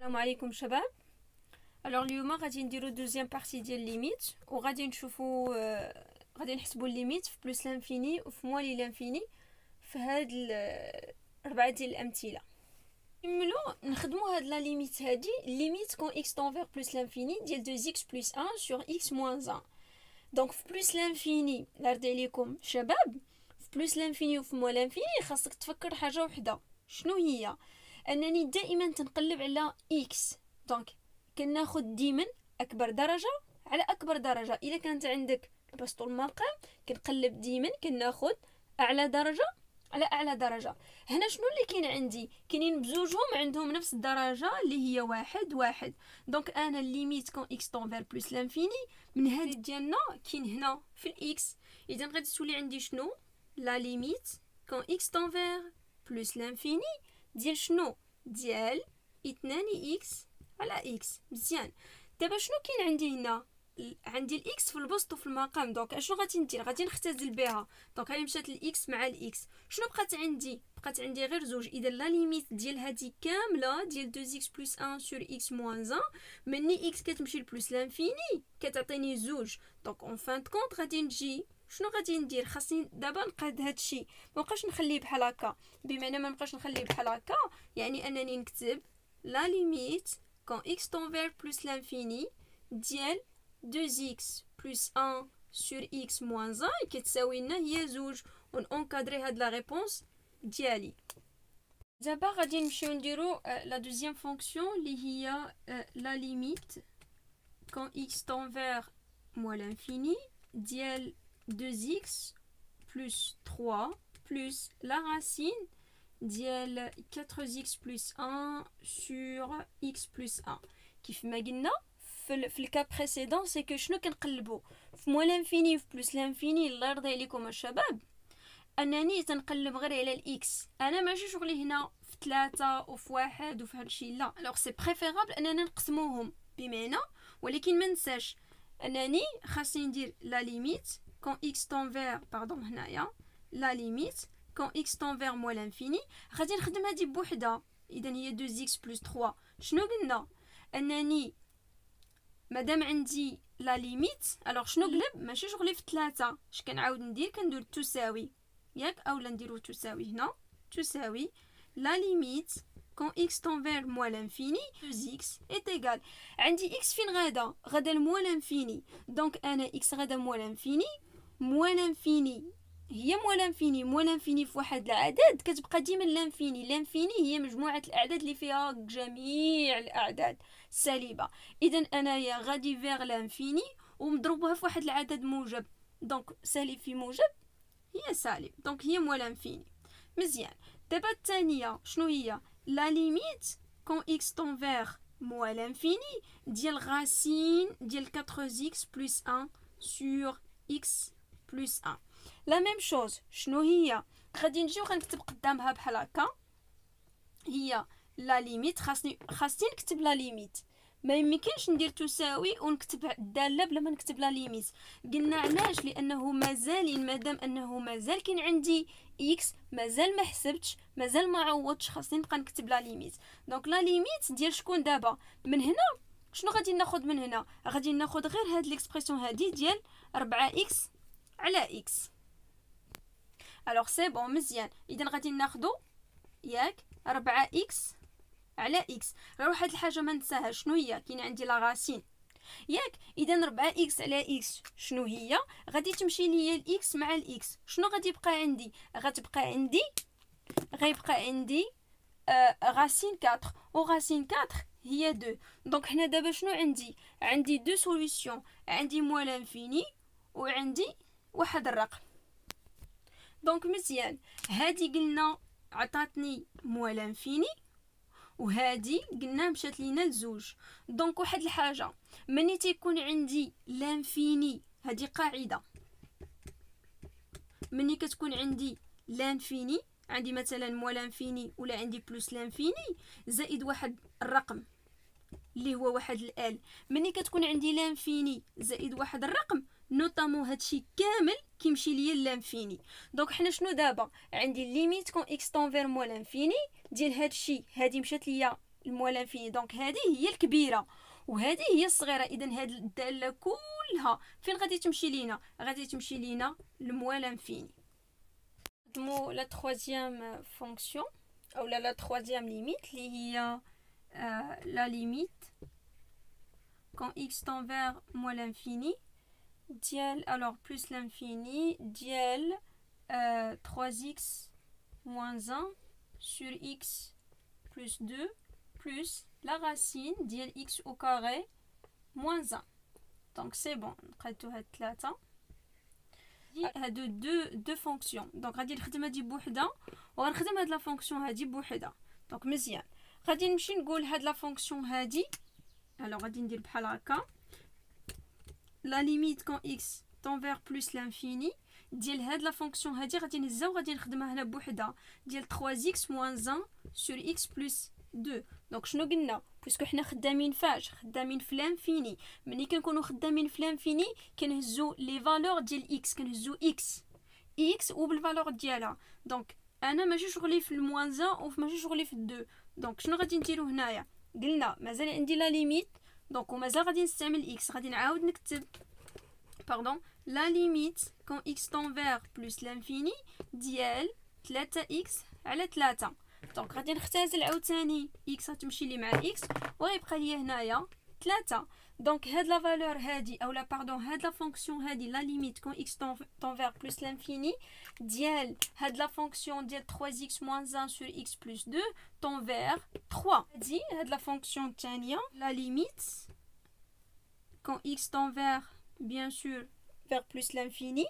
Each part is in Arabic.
السلام عليكم شباب. اليوم غادي نديرو دوزيام بارتي ديال ليميت، وغادي نشوفو غادي نحسبو الليميت في بلوس لانفيني وفي موالي لانفيني في هاد ربعه ديال الامثله. نكملو نخدمو هاد لا ليميت هادي، ليميت كون اكس تنفير بلوس لانفيني ديال 2x بلس 1 سور اكس موان 1. دونك في بلوس لانفيني نرد عليكم شباب، في بلوس لانفيني وفي موال لانفيني خاصك تفكر حاجه وحده. شنو هي؟ انني دائما تنقلب على اكس، دونك كناخد ديما اكبر درجه على اكبر درجه. الا كانت عندك البسطو المقام كنقلب ديما كناخد اعلى درجه على اعلى درجه. هنا شنو اللي كاين عندي؟ كاينين بزوجهم عندهم نفس الدرجه اللي هي واحد واحد. دونك انا الليميت كون اكس تنفير بلس لانفيني من هاد ديالنا كاين هنا في الاكس. اذا غادي تولي عندي شنو؟ لا ليميت كون اكس تنفير بلس لانفيني ديال شنو؟ ديال 2 اكس على اكس. مزيان. دابا شنو كاين عندي هنا؟ عندي الاكس في البسط وفي المقام. دونك اشنو غادي ندير؟ غادي نختزل بها. دونك هاني مشات الاكس مع الاكس، شنو بقات عندي؟ بقات عندي غير زوج. اذا لا ليميت ديال هادي كامله ديال 2x بلس 1 سور اكس موان 1 مني اكس كتمشي لبلس لانفيني كتعطيني زوج. دونك اون فان كونط غادي نجي شنو غادي ندير؟ خاصني دابا نقاد هادشي، مابقاش نخليه بحال هكا. بمعنى ما نبقاش نخليه بحال هكا يعني انني نكتب لا ليميت quand x tend vers plus l'infini ديال 2x plus 1 sur x moins 1 كتساوي لنا هي زوج. ونكادري هاد لا ريبونس ديالي. دابا غادي نمشيو نديرو لا دوزيام فونكسيون اللي هي لا ليميت quand x tend vers moins l'infini ديال 2x plus 3 plus la racine ديال 4x plus 1 sur x plus 1. كيف ما قلنا في الكا بريسيدون سي كو شنو كنقلبو في موال لانفيني وفي بلس لانفيني. الله يرضي عليكم الشباب انني تنقلب غير على الاكس. انا ماشي شغلي هنا في 3 وفي 1 وفي هادشي، لا. الوغ سي بريفيرابل اننا نقسموهم بمعنى، ولكن ما ننساش انني خاصني ندير لا ليميت كون اكس تنفير هنايا لا ليميت كون اكس تنفير موال لانفيني. غادي نخدم هادي بوحدها. اذا هي 2x بلس 3. شنو قلنا؟ انني مادام عندي لا ليميت الوغ شنو قلب؟ ماشي شغلي في 3. اش كنعاود ندير؟ كندير تساوي ياك، اولا نديرو تساوي هنا تساوي لا ليميت كون اكس تنفير موال لانفيني 2x est égal. عندي اكس فين غادا لموال لانفيني. دونك انا اكس غادا موال لانفيني. موال لانفيني هي موال لانفيني. موال لانفيني في واحد العدد كتبقى ديما لانفيني. لانفيني هي مجموعه الاعداد اللي فيها جميع الاعداد سالبه. اذا انايا غادي فيغ لانفيني ومضروبها في واحد العدد موجب. دونك سالب في موجب هي سالب. دونك هي موال لانفيني. مزيان. دابا الثانيه شنو هي؟ لا ليميت كون اكس تنفير موال لانفيني ديال غاسين ديال 4x بلس 1 سور x بلس 1. لا ميم شوز. شنو هي؟ غادي نجي وغنكتب قدامها بحال هكا هي لا ليميت. خاصني نكتب لا ليميت. ما يمكنش ندير تساوي ونكتب الداله بلا ما نكتب لا ليميت. قلنا علاش؟ لانه مادام انه مازال كاين عندي اكس مازال ما حسبتش مازال ما عوضتش، خاصني نبقى نكتب لا ليميت. دونك لا ليميت ديال شكون دابا؟ من هنا شنو غادي ناخذ؟ من هنا غادي ناخذ غير هاد ليكسبرسيون هادي ديال 4x على x. الوغ سي بون مزيان. اذا غادي ناخذو ياك 4x على x. راه واحد الحاجه ما ننساهاش، شنو هي؟ كاين عندي لا راسين ياك. اذا 4x على x شنو هي؟ غادي تمشي ليا الاكس مع الاكس. شنو غادي يبقى عندي؟ غيبقى عندي راسين 4 و راسين 4 هي 2. دونك هنا دابا شنو عندي دو سوليوشن. عندي موال انفيني وعندي واحد الرقم. دونك مزيان. هادي قلنا عطاتني موال انفيني وهادي قلنا مشات لينا لزوج. دونك واحد الحاجه مني تيكون عندي لانفيني، هادي قاعده، مني كتكون عندي لانفيني عندي مثلا موال انفيني ولا عندي بلس لانفيني زائد واحد الرقم اللي هو واحد الال. مني كتكون عندي لانفيني زائد واحد الرقم نوطامون هادشي كامل كيمشي ليا لانفيني. دونك حنا شنو دابا؟ عندي ليميت كون اكس تنفير موال انفيني ديال هادشي. هادي مشات ليا الموال انفيني. دونك هذه هي الكبيره وهذه هي الصغيره. اذا هاد الداله كلها فين غادي تمشي لينا؟ غادي تمشي لينا الموال انفيني. نخدمو لا troisième fonction او لا troisième limite اللي هي la limite quand x tend vers moins l'infini ديال alors plus l'infini ديال 3x moins 1 sur x plus 2 plus la racine ديال x au carré moins 1. donc c'est bon. نقادو هاد 3 هادو دو فونكسيون. دونك غادي نخدم هادي بوحده وغنخدم هاد لا فونكسيون هادي بوحده. دونك مزيان غادي نمشي نقول هاد لا فونكسيون هادي. الوغ غادي ندير بحال هكا لا ليميت كون اكس طون فيغ بلس لانفيني ديال هاد لا فونكسيون هادي غادي نهزها وغادي نخدمها هنا بوحده ديال 3x موان 1 سور x بلس 2. دونك شنو قلنا؟ بويسكو حنا خدامين فاش خدامين في لانفيني. ملي كنكونوا خدامين في لانفيني كنهزو لي فالور ديال x كنهزو x وبالفالور ديالها. دونك انا ماشي شغلي في الموان 1 وماشي شغلي في 2. دونك شنو غادي نديرو هنايا؟ قلنا مازال عندي لا ليميت دونك ومازال غادي نستعمل x. غادي نعاود نكتب باردون لا ليميت كون x طون فيغ بلس لانفيني ديال 3x على 3. دونك غادي نختزل عاوتاني x غتمشي لي مع x وغيبقى لي هنايا 3. دونك هاد لا فالور هادي اولا باردون هاد لا فونكسيون هادي لا ليميت كون x طون فيغ بلس لانفيني ديال هاد لا فونكسيون ديال 3x موان 1 سور x بلس 2 طون فيغ 3. هاد لا فونكسيون الثانيه لا ليميت كون x طون فيغ bien sûr vers plus l'infini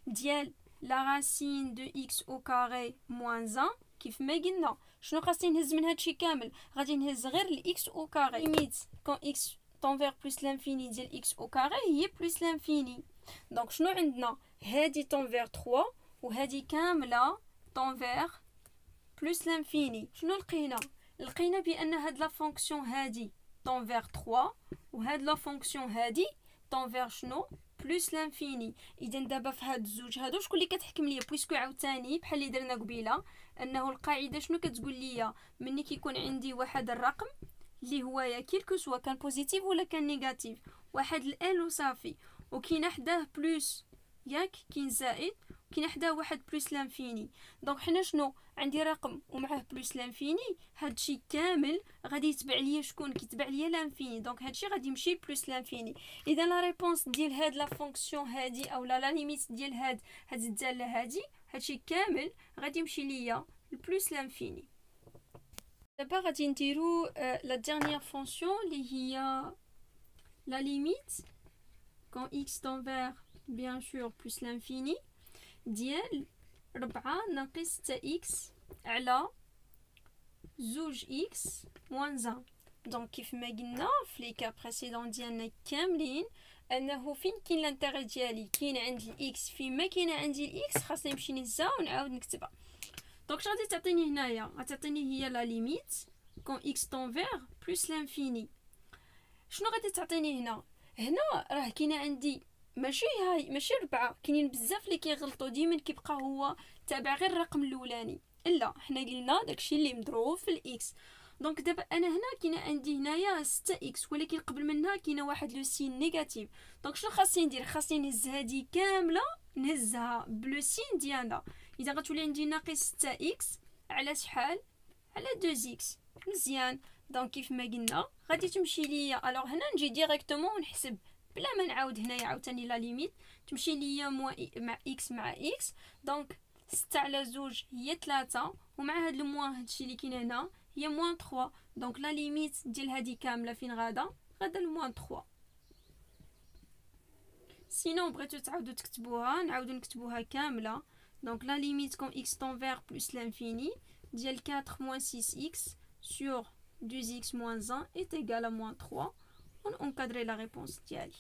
ديال la racine de x au carré moins 1 كيف ما قلنا. شنو خاصني نهز من هادشي كامل؟ غادي نهز غير ال x au carré. limite quand x tend vers plus l'infini ديال x au carré هي plus l'infini. دونك شنو عندنا؟ هادي tend vers 3 وهادي كامله tend vers plus l'infini. شنو لقينا؟ لقينا بان هاد لا فونكسيون هادي tend vers 3 وهاد لا فونكسيون هادي طون فيغ شنو بلس لانفيني. اذا دابا في هاد الزوج هادو شكون اللي كتحكم ليا؟ بويسكو عاوتاني بحال اللي درنا قبيله انه القاعده شنو كتقول ليا؟ ملي كيكون عندي واحد الرقم اللي هو يا كيلكو سوا كان بوزيتيف ولا كان نيجاتيف واحد الال وصافي وكاين حداه بلس ياك كاين زائد كاين حداه واحد بلس لانفيني. دونك حنا شنو عندي رقم ومعه بلس لانفيني هادشي كامل غادي يتبع ليا شكون؟ كيتبع ليا لانفيني. دونك هادشي غادي يمشي بلس لانفيني. اذا لا ريبونس ديال هاد لا فونكسيون هادي او لا ليميت ديال هاد الداله هادي هادشي كامل غادي يمشي ليا بلس لانفيني. دابا غادي نديرو لا ديرنيير فونكسيون اللي هي لا ليميت كون x طون فيغ bien sûr plus l'infini ديال 4 ناقص 6x على زوج x moins 1. دونك كيف ما قلنا في لي كا بريسيدون ديالنا كاملين انه فين كاين لانتيغي ديالي كاين عند الاكس فين ما كاينه عندي الاكس خاصني نمشي نهزها ونعاود نكتبها. دونك شنو غادي تعطيني هنايا؟ غتعطيني هي لا ليميت كون x طون فيغ بلس لانفيني. شنو غادي تعطيني هنا؟ هنا راه كاينه عندي ماشي 4 كاينين بزاف اللي كيغلطوا ديما كيبقى هو تابع غير الرقم الاولاني. لا حنا قلنا داكشي اللي مضروب في الاكس. دونك دابا انا هنا كاينه عندي هنايا 6x ولكن قبل منها كاينه واحد لو سين نيجاتيف. دونك شنو خاصني ندير؟ خاصني نهز هذه كامله نهزها بلو سين ديالها. اذا غتولي عندي ناقص 6x على شحال؟ على 2x. مزيان. دونك كيف ما قلنا غادي تمشي ليا الوغ هنا نجي ديريكتومون ونحسب بلا ما نعاود هنايا عاوتاني لا ليميت تمشي ليا مع اكس مع اكس. دونك 6 على 2 هي 3 ومع هاد الموان هادشي اللي كاين هنا هي موان 3. دونك لا ليميت ديال هادي كامله فين غادا لموان 3. سينو بغيتو تعاودو تكتبوها نعاودو نكتبوها كامله. دونك لا ليميت كون x طون فيغ بلس لانفيني ديال 4 moins 6x sur 2x moins 1 est égal à moins 3. On encadrer la réponse ديالي.